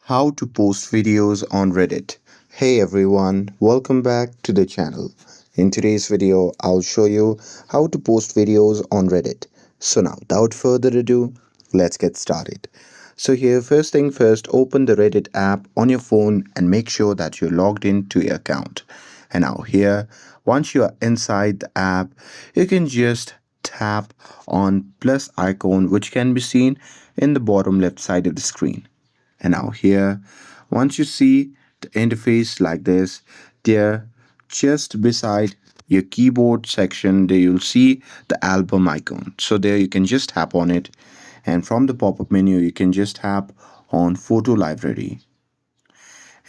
How to post videos on Reddit. Hey everyone, welcome back to the channel. In today's video, I'll show you how to post videos on Reddit. So now, without further ado, let's get started. So here, first thing first, open the Reddit app on your phone and make sure that you're logged into your account. And now here, once you are inside the app, you can just tap on plus icon which can be seen in the bottom left side of the screen. And now here, once you see the interface like this, there just beside your keyboard section, there you'll see the album icon. So there you can just tap on it, and from the pop-up menu, you can just tap on photo library.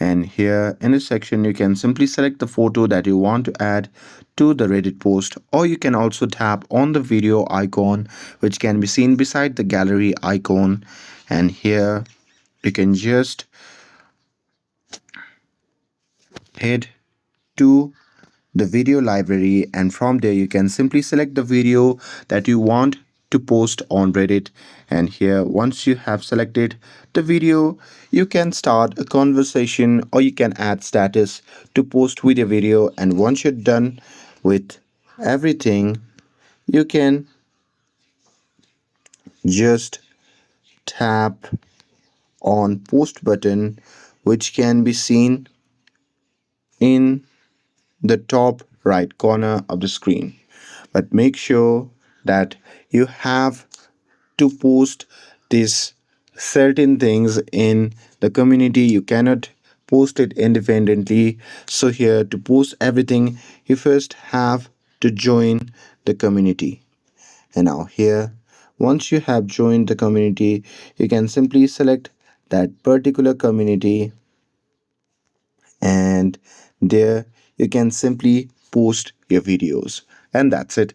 And here in this section, you can simply select the photo that you want to add to the Reddit post, or you can also tap on the video icon, which can be seen beside the gallery icon. And here you can just head to the video library, and from there you can simply select the video that you want to post on Reddit. And here, once you have selected the video, you can start a conversation or you can add status to post with your video. And once you're done with everything, you can just tap on post button, which can be seen in the top right corner of the screen. But make sure that you have to post these certain things in the community. You cannot post it independently. So here, to post everything, you first have to join the community. And now here, once you have joined the community, you can simply select that particular community, and there you can simply post your videos. And that's it.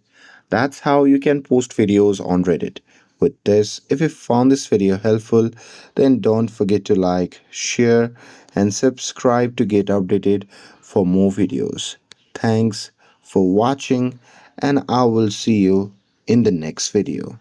That's how you can post videos on Reddit. With this, if you found this video helpful, then don't forget to like, share, and subscribe to get updated for more videos. Thanks for watching, and I will see you in the next video.